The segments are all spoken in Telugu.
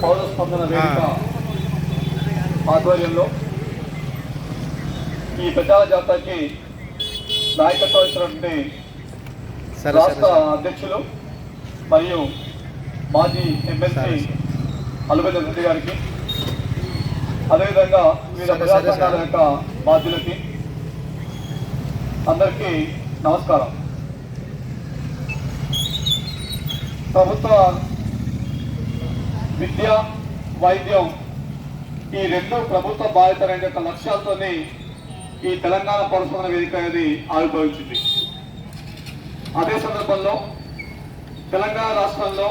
పౌర స్పందన వేదిక ఆధ్వర్యంలో ఈ ప్రచార జాతరకి నాయకత్వం వహించినటువంటి రాష్ట్ర అధ్యక్షులు మరియు మాజీ ఎమ్మెల్సీ అలుబెల్లి రెడ్డి గారికి, అదేవిధంగా వివిధ ప్రజా సంఘాల యొక్క బాధ్యులకి అందరికీ నమస్కారం. ప్రభుత్వ విద్య, వైద్యం ఈ రెండు ప్రభుత్వ బాధ్యత అనే యొక్క లక్ష్యాలతోనే ఈ తెలంగాణ పౌర స్పందన వేదిక అనేది ఆవిర్భవించింది. అదే సందర్భంలో తెలంగాణ రాష్ట్రంలో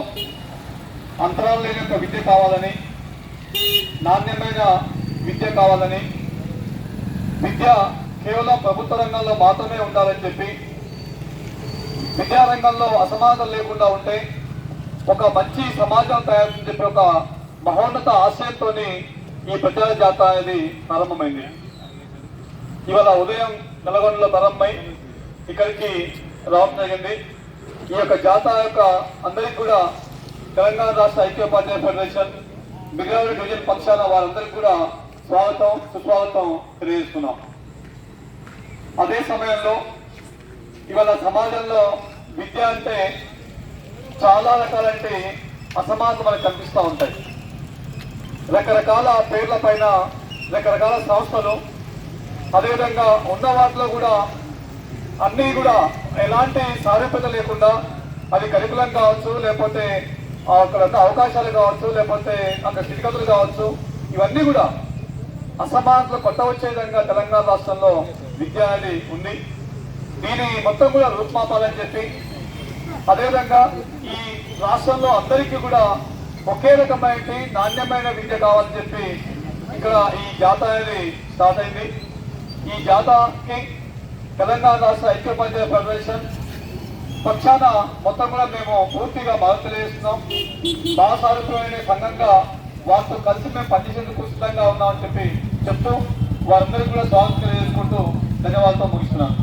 అంతరాలు లేని యొక్క విద్య కావాలని, నాణ్యమైన విద్య కావాలని, విద్య కేవలం ప్రభుత్వ రంగంలో మాత్రమే ఉండాలని చెప్పి, విద్యారంగంలో అసమానత లేకుండా ఉంటే ఒక మంచి సమాజం తయారని చెప్పి ఒక మహోన్నత ఆశయంతో ఈ ప్రచార జాతర అనేది ప్రారంభమైంది. ఇవాళ ఉదయం నల్గొండలో ప్రారంభమై ఇక్కడికి రావడం జరిగింది. ఈ యొక్క జాతర యొక్క అందరికీ కూడా తెలంగాణ రాష్ట్ర ఐక్యోపాధ్యాయ ఫెడరేషన్ మిర్యాలగూడ డివిజన్ పక్షాన వారందరికీ కూడా స్వాగతం, సుస్వాగతం తెలియజేస్తున్నాం. అదే సమయంలో ఇవాళ సమాజంలో విద్య అంటే చాలా రకాలంటే అసమానత మనకు కనిపిస్తూ ఉంటాయి. రకరకాల పేర్ల పైన రకరకాల సంస్థలు, అదేవిధంగా ఉన్న వాటిలో కూడా అన్నీ కూడా ఎలాంటి సారూప్యత లేకుండా, అది కరికులం కావచ్చు, లేకపోతే అక్కడ అవకాశాలు కావచ్చు, లేకపోతే అక్కడ స్థితిగతులు కావచ్చు, ఇవన్నీ కూడా అసమానతలు కొత్త వచ్చే విధంగా తెలంగాణ రాష్ట్రంలో విద్య అనేది ఉంది. దీని మొత్తం కూడా రూపుమాపాలని చెప్పి, అదేవిధంగా ఈ రాష్ట్రంలో అందరికీ కూడా ఒకే రకమైన నాణ్యమైన విద్య కావాలని చెప్పి ఇక్కడ ఈ జాతర అనేది స్టార్ట్ అయింది. ఈ జాతరకి తెలంగాణ రాష్ట్ర ఐక్యోపాధ్యాయ ఫెడరేషన్ పక్షాన మొత్తం కూడా మేము పూర్తిగా మద్దతు తెలియజేస్తున్నాం. సారూప్యమైన సంఘంగా వారితో కలిసి మేము పనిచేసేందుకు సిద్ధంగా ఉన్నామని చెప్తూ వారందరికీ కూడా స్వాగతం తెలియజేసుకుంటూ ధన్యవాదాలతో ముగిస్తున్నాను.